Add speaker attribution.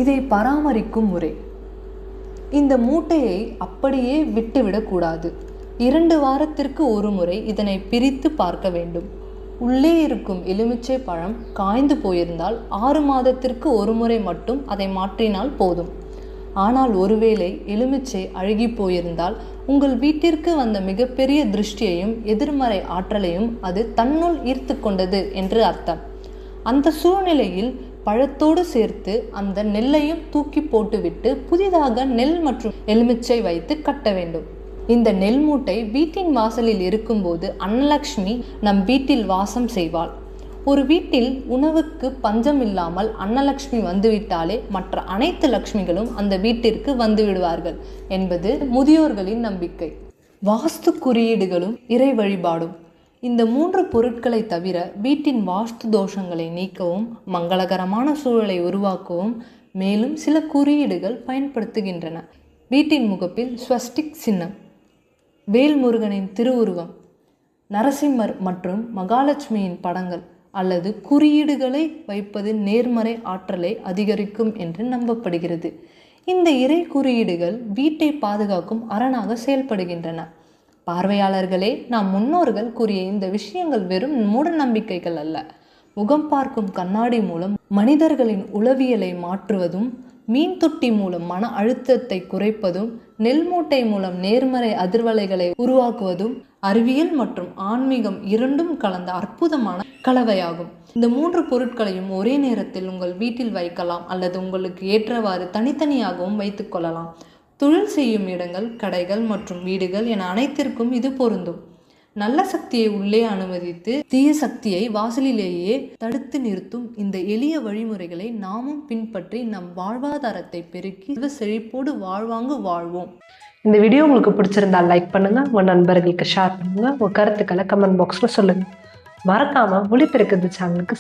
Speaker 1: இதை பராமரிக்கும் முறை. இந்த மூட்டையை அப்படியே விட்டுவிடக்கூடாது. 2 வாரத்திற்கு ஒரு முறை இதனை பிரித்து பார்க்க வேண்டும். உள்ளே இருக்கும் எலுமிச்சை பழம் காய்ந்து போயிருந்தால் 6 மாதத்திற்கு ஒரு முறை மட்டும் அதை மாற்றினால் போதும். ஆனால் ஒருவேளை எலுமிச்சை அழுகி போயிருந்தால் உங்கள் வீட்டிற்கு வந்த மிகப்பெரிய திருஷ்டியையும் எதிர்மறை ஆற்றலையும் அது தன்னுள் ஈர்த்து கொண்டது என்று அர்த்தம். அந்த சூழ்நிலையில் பழத்தோடு சேர்த்து அந்த நெல்லையும் தூக்கி போட்டுவிட்டு புதிதாக நெல் மற்றும் எலுமிச்சை வைத்து கட்ட வேண்டும். இந்த நெல் மூட்டை வீட்டின் வாசலில் இருக்கும்போது அன்னலக்ஷ்மி நம் வீட்டில் வாசம் செய்வாள். ஒரு வீட்டில் உணவுக்கு பஞ்சம் இல்லாமல் அன்னலக்ஷ்மி வந்துவிட்டாலே மற்ற அனைத்து லக்ஷ்மிகளும் அந்த வீட்டிற்கு வந்து விடுவார்கள் என்பது முதியோர்களின் நம்பிக்கை. வாஸ்து குறியீடுகளும் இறை வழிபாடும். இந்த 3 பொருட்களை தவிர வீட்டின் வாஸ்து தோஷங்களை நீக்கவும் மங்களகரமான சூழலை உருவாக்கவும் மேலும் சில குறியீடுகள் பயன்படுத்துகின்றன. வீட்டின் முகப்பில் ஸ்வஸ்டிக் சின்னம், வேல்முருகனின் திருவுருவம், நரசிம்மர் மற்றும் மகாலட்சுமியின் படங்கள் அல்லது குறியீடுகளை வைப்பது நேர்மறை ஆற்றலை அதிகரிக்கும் என்று நம்பப்படுகிறது. இந்த இறை குறியீடுகள் வீட்டை பாதுகாக்கும் அரணாக செயல்படுகின்றன. பார்வையாளர்களே, நம் முன்னோர்கள் கூறிய இந்த விஷயங்கள் வெறும் மூட நம்பிக்கைகள் அல்ல. முகம் பார்க்கும் கண்ணாடி மூலம் மனிதர்களின் உளவியலை மாற்றுவதும், மீன் தொட்டி மூலம் மன அழுத்தத்தை குறைப்பதும், நெல் மூட்டை மூலம் நேர்மறை அதிர்வலைகளை உருவாக்குவதும் அறிவியல் மற்றும் ஆன்மீகம் இரண்டும் கலந்த அற்புதமான கலவையாகும். இந்த 3 பொருட்களையும் ஒரே நேரத்தில் உங்கள் வீட்டில் வைக்கலாம் அல்லது உங்களுக்கு ஏற்றவாறு தனித்தனியாகவும் வைத்துக் கொள்ளலாம். தொழில் செய்யும் இடங்கள், கடைகள் மற்றும் வீடுகள் என அனைத்திற்கும் இது பொருந்தும். நல்ல சக்தியை உள்ளே அனுமதித்து தீய சக்தியை வாசலிலேயே தடுத்து நிறுத்தும் இந்த எளிய வழிமுறைகளை நாமும் பின்பற்றி நம் வாழ்வாதாரத்தை பெருக்கி செழிப்போடு வாழ்வோம்.
Speaker 2: இந்த வீடியோ உங்களுக்கு பிடிச்சிருந்தால் லைக் பண்ணுங்க, உங்க நண்பர்களுக்கு ஷேர் பண்ணுங்க, உங்க கருத்துக்களை கமெண்ட் பாக்ஸ்ல சொல்லுங்க. மறக்காம ஒளிபெருக்குது சேனலுக்கு